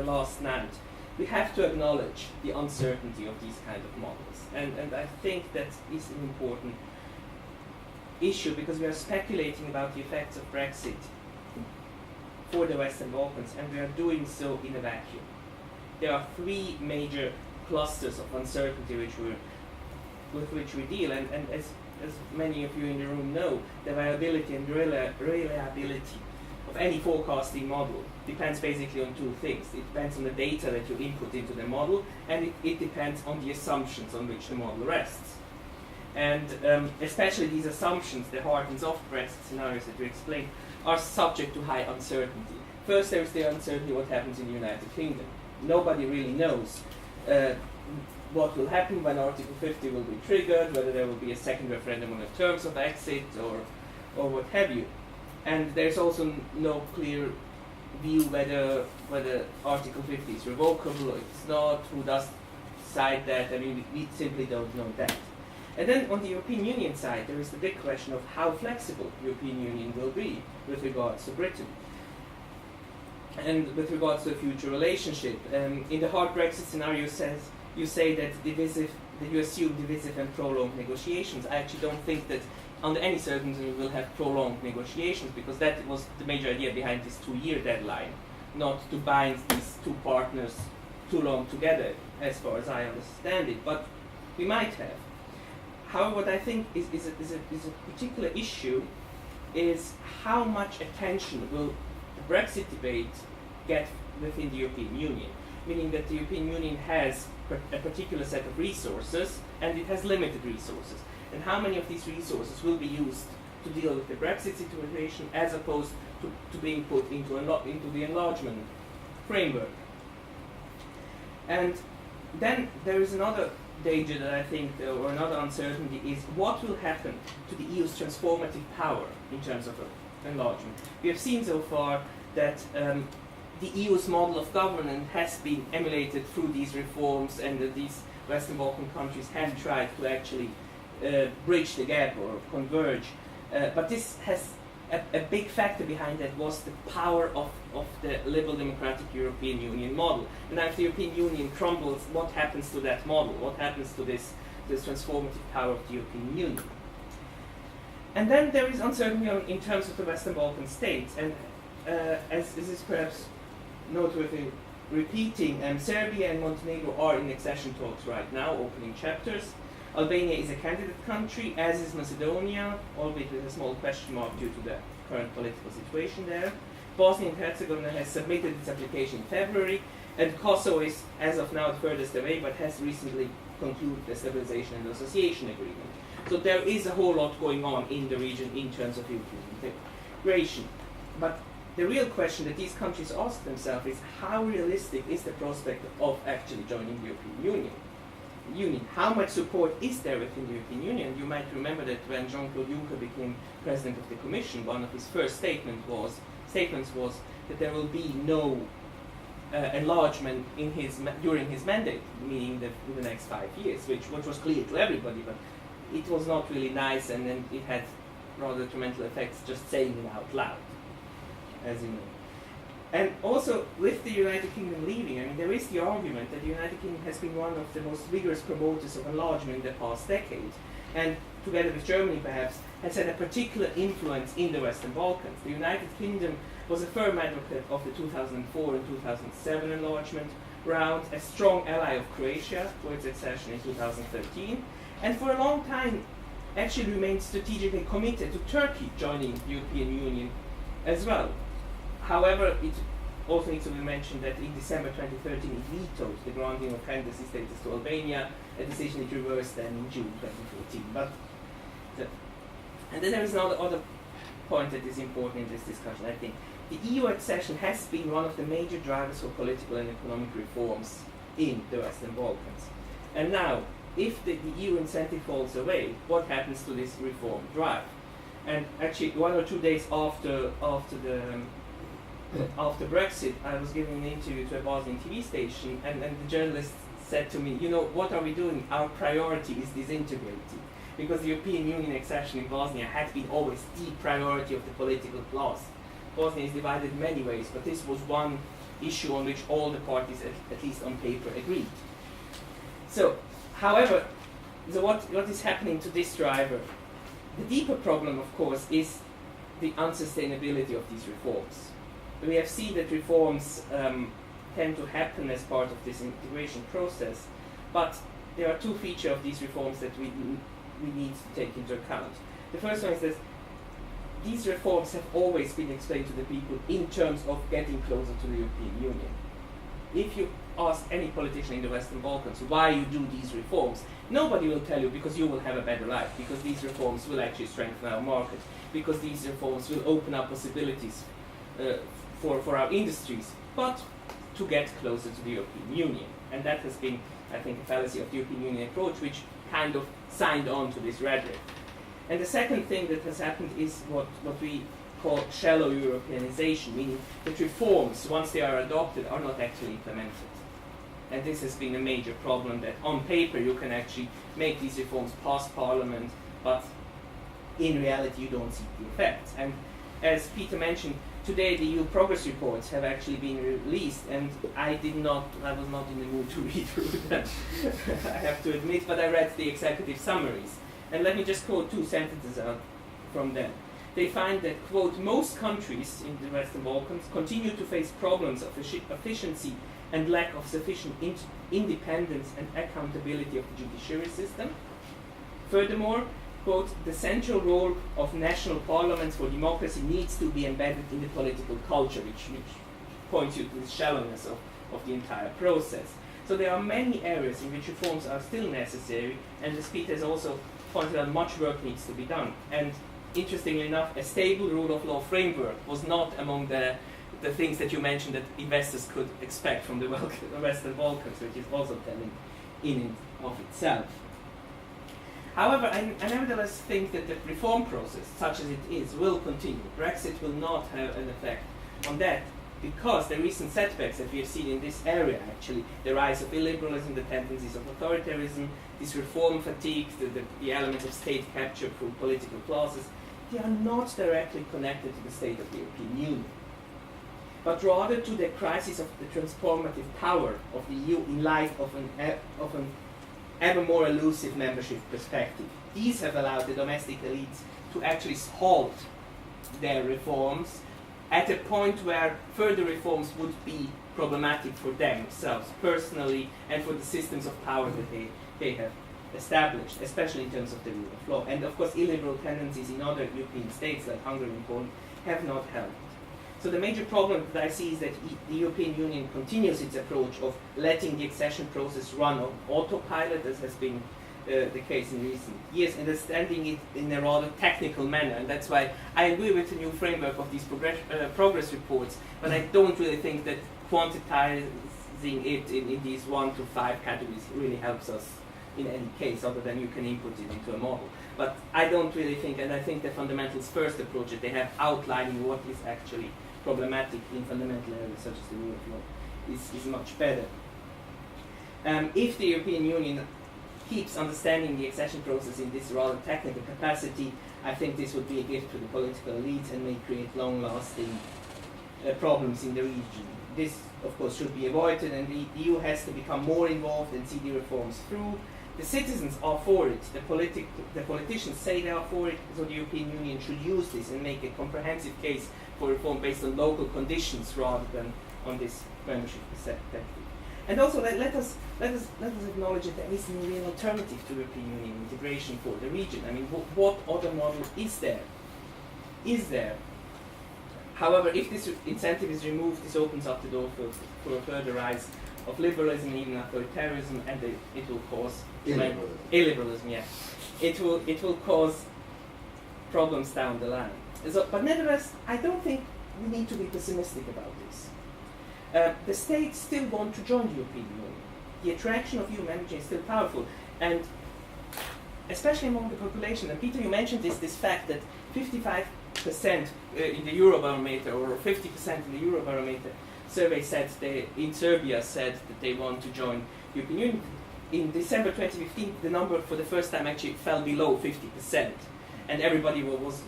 last night, we have to acknowledge the uncertainty of these kind of models. And I think that is an important issue, because we are speculating about the effects of Brexit for the Western Balkans, and we are doing so in a vacuum. There are three major clusters of uncertainty with which we deal, and as many of you in the room know, the viability and reliability of any forecasting model depends basically on two things. It depends on the data that you input into the model, and it depends on the assumptions on which the model rests. And especially these assumptions, the hard and soft Brexit scenarios that you explained, are subject to high uncertainty. First, there is the uncertainty what happens in the United Kingdom. Nobody really knows what will happen when Article 50 will be triggered, whether there will be a second referendum on the terms of exit or what have you. And there's also no clear view whether Article 50 is revocable or it's not, who does decide that. I mean, we simply don't know that. And then on the European Union side, there is the big question of how flexible the European Union will be with regards to Britain and with regards to a future relationship. In the hard Brexit scenario, you say that you assume divisive and prolonged negotiations. I actually don't think that under any circumstances we will have prolonged negotiations, because that was the major idea behind this 2-year deadline, not to bind these two partners too long together, as far as I understand it. But we might have. However, what I think is a particular issue is how much attention will the Brexit debate get within the European Union, meaning that the European Union has a particular set of resources and it has limited resources. And how many of these resources will be used to deal with the Brexit situation as opposed to being put into the enlargement framework. And then there is another danger that I think, or another uncertainty, is what will happen to the EU's transformative power in terms of enlargement. We have seen so far that the EU's model of governance has been emulated through these reforms, and that these Western Balkan countries have tried to actually bridge the gap or converge. But this has a big factor behind that was the power of the liberal democratic European Union model. And now if the European Union crumbles, what happens to that model? What happens to this transformative power of the European Union? And then there is uncertainty in terms of the Western Balkan states. And as this is perhaps noteworthy repeating, Serbia and Montenegro are in accession talks right now, opening chapters. Albania is a candidate country, as is Macedonia, albeit with a small question mark due to the current political situation there. Bosnia and Herzegovina has submitted its application in February, and Kosovo is, as of now, the furthest away, but has recently concluded the Stabilization and Association Agreement. So there is a whole lot going on in the region in terms of European integration. But the real question that these countries ask themselves is, how realistic is the prospect of actually joining the European Union? How much support is there within the European Union? You might remember that when Jean-Claude Juncker became president of the Commission, one of his first statements was that there will be no enlargement during his mandate, meaning in the next 5 years, which was clear to everybody, but it was not really nice, and then it had rather detrimental effects just saying it out loud, as you know. And also, with the United Kingdom leaving, I mean, there is the argument that the United Kingdom has been one of the most vigorous promoters of enlargement in the past decade, and together with Germany perhaps, has had a particular influence in the Western Balkans. The United Kingdom was a firm advocate of the 2004 and 2007 enlargement round, a strong ally of Croatia for its accession in 2013, and for a long time actually remained strategically committed to Turkey joining the European Union as well. However, it also needs to be mentioned that in December 2013 it vetoed the granting of candidacy status to Albania, a decision it reversed then in June 2014. And then there is another other point that is important in this discussion, I think. The EU accession has been one of the major drivers for political and economic reforms in the Western Balkans. And now, if the EU incentive falls away, what happens to this reform drive? And actually, 1 or 2 days after Brexit, I was giving an interview to a Bosnian TV station, and the journalist said to me, what are we doing? Our priority is disintegrating. Because the European Union accession in Bosnia had been always the priority of the political class. Bosnia is divided in many ways, but this was one issue on which all the parties, at least on paper, agreed. So, however, what is happening to this driver? The deeper problem, of course, is the unsustainability of these reforms. We have seen that reforms tend to happen as part of this integration process, but there are two features of these reforms that we need to take into account. The first one is that these reforms have always been explained to the people in terms of getting closer to the European Union. If you ask any politician in the Western Balkans why you do these reforms, nobody will tell you because you will have a better life, because these reforms will actually strengthen our market, because these reforms will open up possibilities for our industries, but to get closer to the European Union. And that has been, I think, a fallacy of the European Union approach, which kind of signed on to this rhetoric. And the second thing that has happened is what we call shallow Europeanization, meaning that reforms, once they are adopted, are not actually implemented. And this has been a major problem, that on paper you can actually make these reforms pass Parliament, but in reality you don't see the effects. And as Peter mentioned, today the EU progress reports have actually been released, and I was not in the mood to read through them, I have to admit, but I read the executive summaries. And let me just quote 2 sentences out from them. They find that, quote, most countries in the Western Balkans continue to face problems of efficiency and lack of sufficient independence and accountability of the judiciary system. Furthermore, quote, the central role of national parliaments for democracy needs to be embedded in the political culture, which points you to the shallowness of the entire process. So there are many areas in which reforms are still necessary, and as Peter has also pointed out, much work needs to be done. And interestingly enough, a stable rule of law framework was not among the things that you mentioned that investors could expect from the Western Balkans, which is also telling in and of itself. However, I nevertheless think that the reform process, such as it is, will continue. Brexit will not have an effect on that, because the recent setbacks that we have seen in this area, actually, the rise of illiberalism, the tendencies of authoritarianism, this reform fatigue, the elements of state capture through political classes, they are not directly connected to the state of the European Union, but rather to the crisis of the transformative power of the EU in light of an ever more elusive membership perspective. These have allowed the domestic elites to actually halt their reforms at a point where further reforms would be problematic for themselves personally and for the systems of power that they have established, especially in terms of the rule of law. And of course, illiberal tendencies in other European states like Hungary and Poland have not helped. So the major problem that I see is that the European Union continues its approach of letting the accession process run on autopilot, as has been the case in recent years, understanding it in a rather technical manner. And that's why I agree with the new framework of these progress reports, but I don't really think that quantitizing it in these 1 to 5 categories really helps us in any case, other than you can input it into a model. But I don't really think, and I think the fundamentals first approach that they have outlining what is actually problematic in fundamental areas such as the rule of law is much better. If the European Union keeps understanding the accession process in this rather technical capacity, I think this would be a gift to the political elites and may create long-lasting problems in the region. This, of course, should be avoided, and the EU has to become more involved and see the reforms through. The citizens are for it, the politicians say they are for it, so the European Union should use this and make a comprehensive case for reform based on local conditions rather than on this membership perspective. And also let us acknowledge that there is no real alternative to European Union integration for the region. I mean, what other model is there? However, if this incentive is removed, this opens up the door for a further rise of liberalism, even authoritarianism, and it will cause illiberalism. Yeah, it will cause problems down the line. So, but nevertheless, I don't think we need to be pessimistic about this. The states still want to join the European Union. The attraction of EU membership is still powerful, and especially among the population. And Peter, you mentioned this fact that 55% in the Eurobarometer, or 50% in the Eurobarometer survey in Serbia said that they want to join the European Union. In December 2015, the number for the first time actually fell below 50%, and everybody was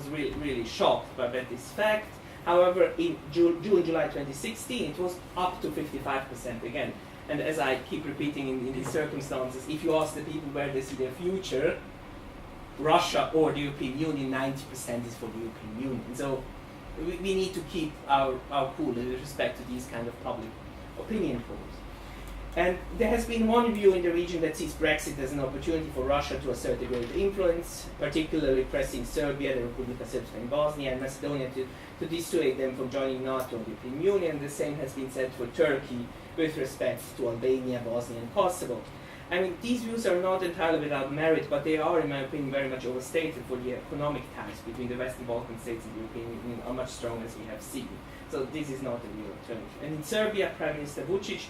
really shocked by this fact. However, in June, July 2016, it was up to 55% again. And as I keep repeating in these circumstances, if you ask the people where they see their future, Russia or the European Union, 90% is for the European Union. So we need to keep our cool with respect to these kind of public opinion polls. And there has been one view in the region that sees Brexit as an opportunity for Russia to assert a greater influence, particularly pressing Serbia, the Republika Srpska in Bosnia, and Macedonia to dissuade them from joining NATO and the European Union. The same has been said for Turkey with respect to Albania, Bosnia, and Kosovo. I mean, these views are not entirely without merit, but they are, in my opinion, very much overstated, for the economic ties between the Western Balkan states and the European Union are much stronger, as we have seen. So this is not a real alternative. And in Serbia, Prime Minister Vučić,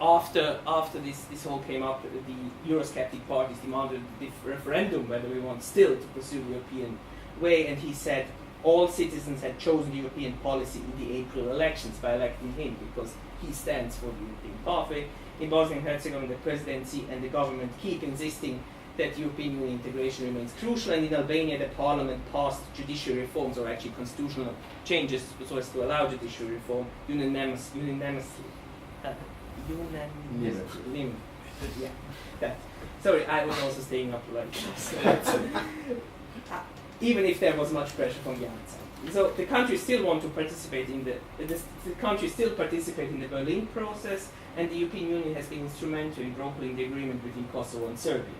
after this all came up, the Eurosceptic parties demanded the referendum whether we want still to pursue the European way, and he said all citizens had chosen the European policy in the April elections by electing him, because he stands for the European pathway. In Bosnia and Herzegovina, the presidency and the government keep insisting that European Union integration remains crucial, and in Albania, the parliament passed judicial reforms, or actually constitutional changes, so as to allow judicial reform unanimously. Yeah, that. Sorry, I was also staying up like this. Even if there was much pressure from the outside. So the country still want to participate in the country still participate in the Berlin process, and the European Union has been instrumental in brokering the agreement between Kosovo and Serbia.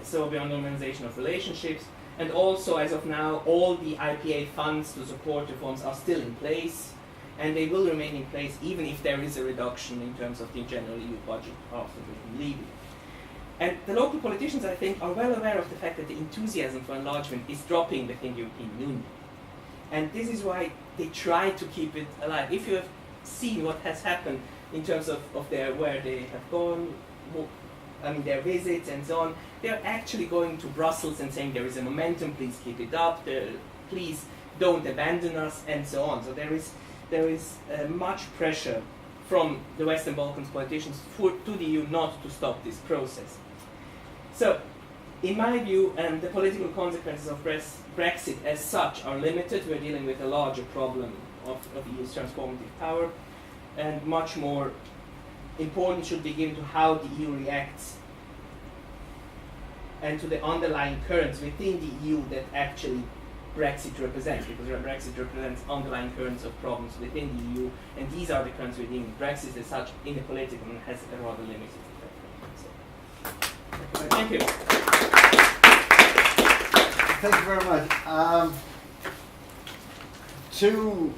Serbia on normalization of relationships, and also as of now, all the IPA funds to support reforms are still in place, and they will remain in place even if there is a reduction in terms of the general EU budget after Britain leaving. And the local politicians, I think, are well aware of the fact that the enthusiasm for enlargement is dropping within the European Union. And this is why they try to keep it alive. If you have seen what has happened in terms of where they have gone, their visits and so on, they're actually going to Brussels and saying there is a momentum, please keep it up, please don't abandon us, and so on. So there is much pressure from the Western Balkans politicians to the EU not to stop this process. So, in my view, the political consequences of Brexit as such are limited. We're dealing with a larger problem of EU's transformative power, and much more importance should be given to how the EU reacts and to the underlying currents within the EU that actually Brexit represents, because Brexit represents underlying currents of problems within the EU, and these are the currents within Brexit as such in the political and has a rather limited effect. So, thank you. Thank you very much. Two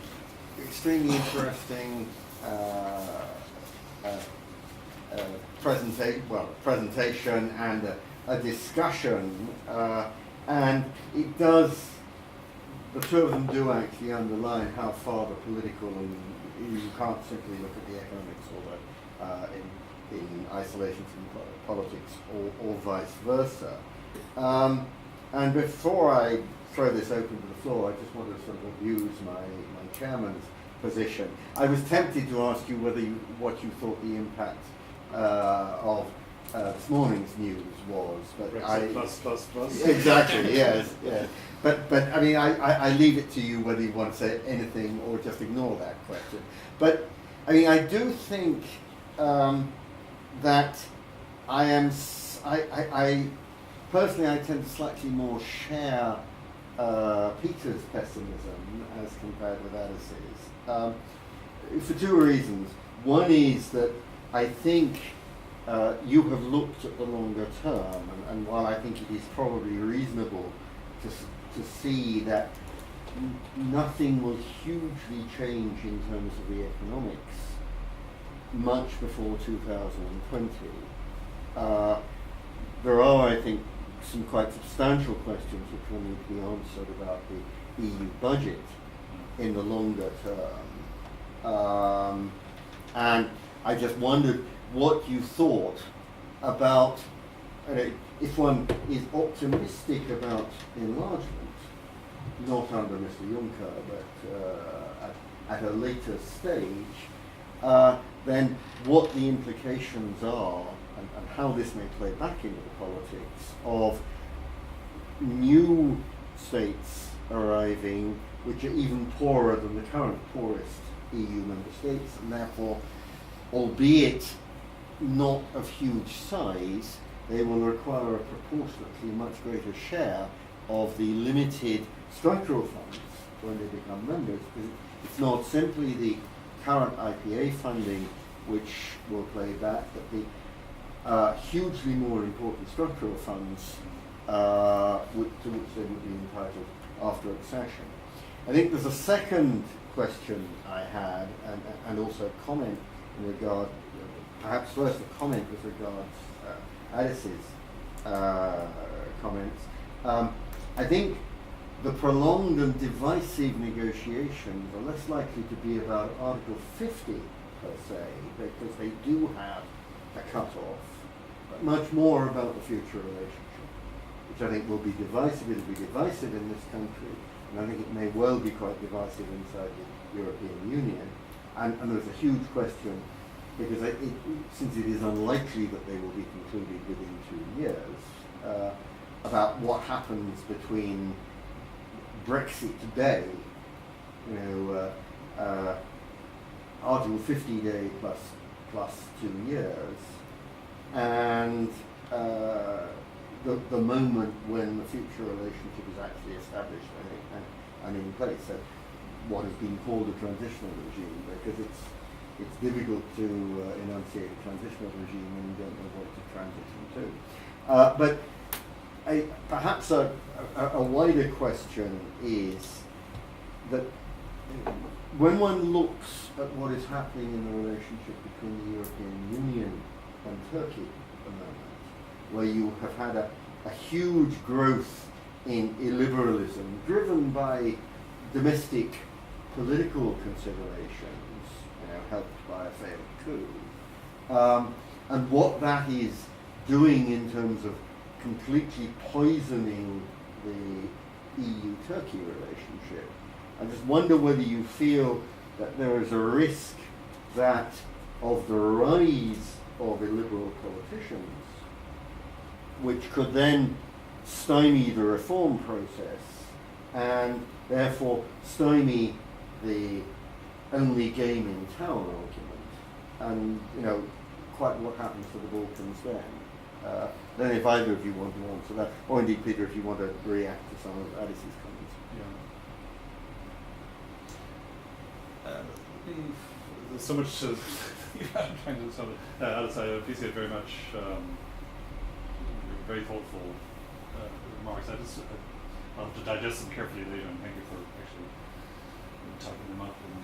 extremely interesting presentation and a discussion, and it does. The two of them do actually underline how far the political, and you can't simply look at the economics or in isolation from politics or vice versa. And before I throw this open to the floor, I just want to sort of abuse my chairman's position. I was tempted to ask you what you thought the impact of this morning's news was, but Brexit exactly, yes. But I mean, I leave it to you whether you want to say anything or just ignore that question. But I mean, I do think that I personally, I tend to slightly more share Peter's pessimism as compared with Alice's, for two reasons. One is that I think you have looked at the longer term, and while I think it is probably reasonable to see that nothing will hugely change in terms of the economics much before 2020, there are, I think, some quite substantial questions which will need to be answered about the EU budget in the longer term. And I just wondered what you thought about, if one is optimistic about enlargement, not under Mr. Juncker, but at a later stage, then what the implications are and how this may play back into the politics of new states arriving which are even poorer than the current poorest EU member states, and therefore, albeit not of huge size, they will require a proportionately much greater share of the limited structural funds when they become members, because it's not simply the current IPA funding which will play back, but the hugely more important structural funds to which they would be entitled after accession. I think there's a second question I had, and also a comment in regard, perhaps first a comment with regards Alice's comments. I think the prolonged and divisive negotiations are less likely to be about Article 50 per se, because they do have a cut-off, but much more about the future relationship, which I think will be divisive. It will be divisive in this country, and I think it may well be quite divisive inside the European Union. And there's a huge question, because since it is unlikely that they will be concluded within 2 years, about what happens between Brexit today, Article 50 day plus 2 years, and the moment when the future relationship is actually established and in place. So what has been called a transitional regime, because it's difficult to enunciate a transitional regime when you don't know what to transition to. But perhaps a wider question is that when one looks at what is happening in the relationship between the European Union and Turkey at the moment, where you have had a huge growth in illiberalism driven by domestic political considerations, helped by a failed coup, and what that is doing in terms of completely poisoning the EU-Turkey relationship. I just wonder whether you feel that there is a risk that of the rise of illiberal politicians, which could then stymie the reform process and therefore stymie the only game in town argument, and quite what happens to the Balkans then. Then if either of you want to answer that, or indeed Peter, if you want to react to some of Alice's comments. There's so much to I'm trying to sort of, Alice, I appreciate very much very thoughtful remarks. I'll have to digest them carefully later, and thank you for actually typing them up and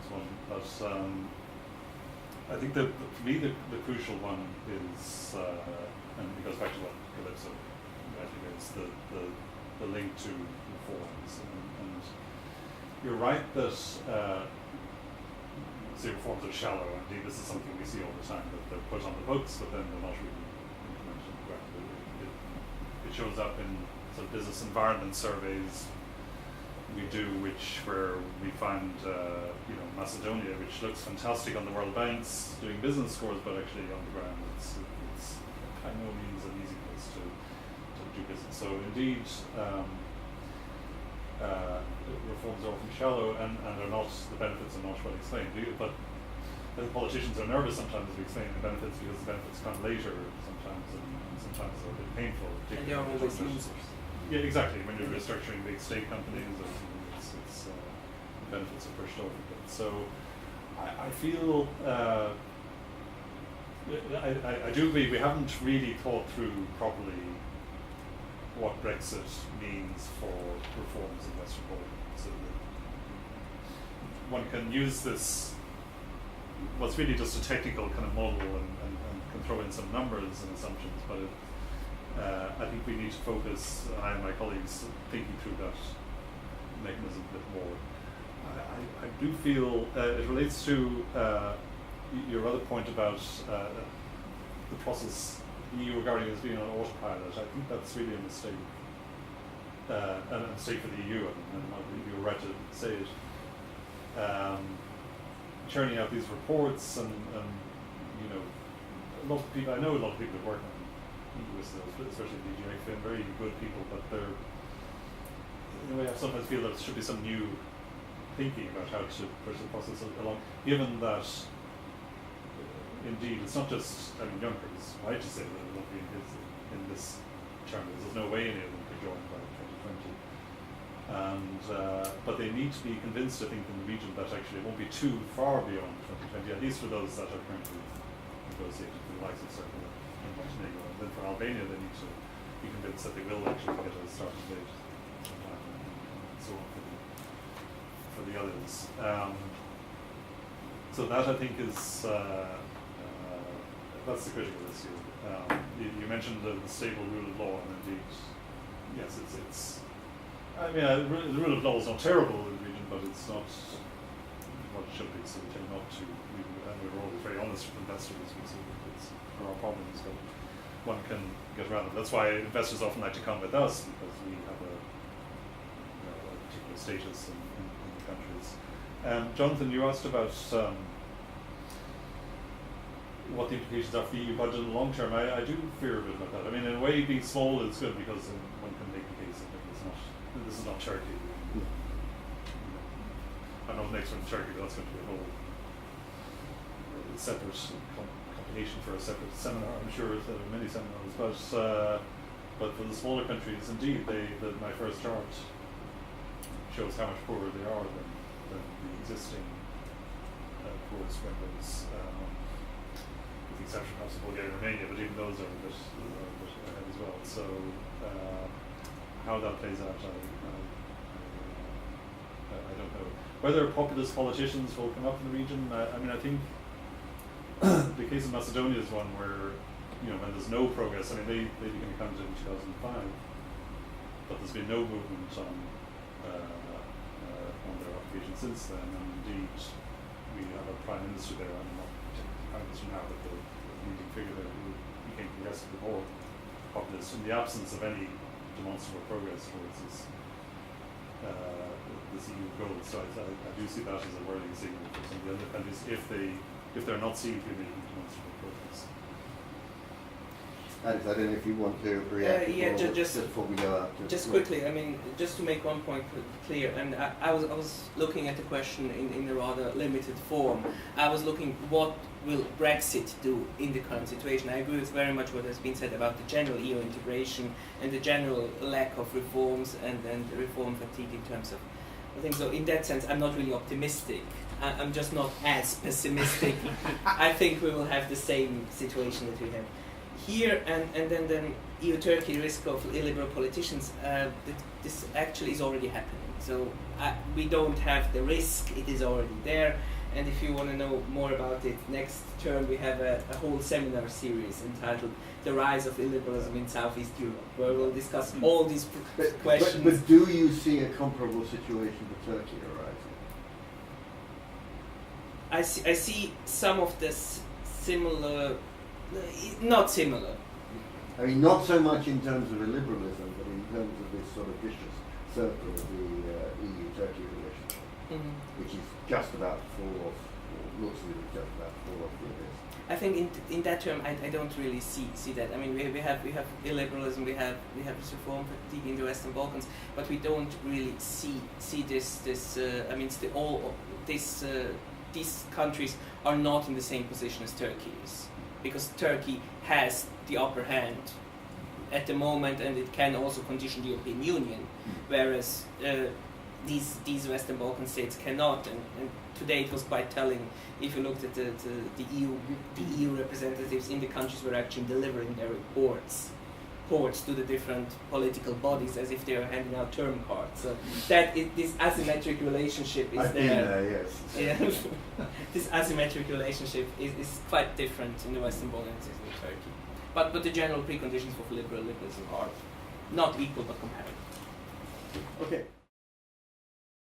so on. But I think that for me the crucial one is, and it goes back to what Calypso is the link to reforms. And you're right that say reforms are shallow. Indeed, this is something we see all the time, that they're put on the books, but then they're not really implemented on the ground. It shows up in sort of business environment surveys we do, where we find Macedonia, which looks fantastic on the World Bank's doing business scores, but actually on the ground it's by no means an easy place to do business. So indeed, reforms are often shallow, and the benefits are not well explained. But I think politicians are nervous sometimes to explain the benefits, because the benefits come later sometimes, and sometimes they're a bit painful. And they are always users. Yeah, exactly. When you're restructuring big state companies, the benefits are pushed over a bit. So I feel I do agree we haven't really thought through properly what Brexit means for reforms in Western Balkans. So one can use this, what's really just a technical kind of model and can throw in some numbers and assumptions, but I think we need to focus, I and my colleagues, thinking through that mechanism a bit more. I do feel it relates to your other point about the process the EU regarding as being on autopilot. I think that's really a mistake, and a mistake for the EU, and you're right to say it. Churning out these reports, and you know, a lot of people. I know a lot of people who work on EU, especially the DG, very good people, but they're in a way I sometimes feel that there should be some new thinking about how to push the process along, given that indeed it's not just, I mean, Juncker is right to say that it won't be in this term. There's no way any of them could join by 2020. And but they need to be convinced, I think, in the region that actually it won't be too far beyond 2020, at least for those that are currently negotiating for the likes of Serbia and Montenegro. And then for Albania, they need to be convinced that they will actually get a starting date, and so on for the others. So that, I think, is that's the critical issue. You mentioned the stable rule of law, and indeed, yes, it's. I mean, the rule of law is not terrible in the region, but it's not what it should be. So we tend not to. And we're always very honest with investors. We see there are problems, but one can get around them. That's why investors often like to come with us, because we have a particular status in the countries. Jonathan, you asked about what the implications are for the EU budget in the long term. I do fear a bit about that. I mean, in a way, being small is good because one can make the case that this is not Turkey. I know next one Turkey, but that's going to be a whole separate combination for a separate seminar. I'm sure there are many seminars, but for the smaller countries, indeed, my first chart shows how much poorer they are than the existing poorest members, with the exception perhaps of Bulgaria and Romania, but even those are a bit ahead as well. So how that plays out, I don't know. Whether populist politicians will come up in the region, I mean, I think the case of Macedonia is one where, you know, when there's no progress, I mean, they became a country in 2005, but there's been no movement on their occupation since then, and indeed we have a prime minister there, I'm not particularly prime minister now, but the leading figure there who became progressively more populist in the absence of any demonstrable progress towards this EU goal. So I do see that as a worrying signal for some of the other countries if they're not seen to be making demonstrable progress. Alex, I don't know if you want to react just before we go out. Just quickly, I mean, just to make one point clear, and I was looking at the question in a rather limited form. I was looking, what will Brexit do in the current situation? I agree with very much what has been said about the general EU integration and the general lack of reforms and the reform fatigue in terms of things. So in that sense, I'm not really optimistic. I'm just not as pessimistic. I think we will have the same situation that we have here, and then EU-Turkey risk of illiberal politicians. This actually is already happening. So we don't have the risk; it is already there. And if you want to know more about it, next term we have a whole seminar series entitled "The Rise of Illiberalism in Southeast Europe," where we'll discuss all these questions. But do you see a comparable situation to Turkey arising? I see some of this similar, not similar. I mean, not so much in terms of illiberalism, but in terms of this sort of vicious circle of the EU-Turkey relationship, which is just about to fall off, or looks as if it's just about to fall off the abyss. I think in that term, I don't really see that. I mean, we have illiberalism, we have this reform fatigue in the Western Balkans, but we don't really see this. I mean, these countries are not in the same position as Turkey is, because Turkey has the upper hand at the moment, and it can also condition the European Union, whereas these Western Balkan states cannot, and today it was quite telling if you looked at the EU representatives in the countries were actually delivering their reports to the different political bodies as if they were handing out term cards. So this asymmetric relationship is I've been there, yes. Yeah. This asymmetric relationship is quite different in the Western Balkans and in Turkey. But the general preconditions for liberalism are not equal but compatible. Okay.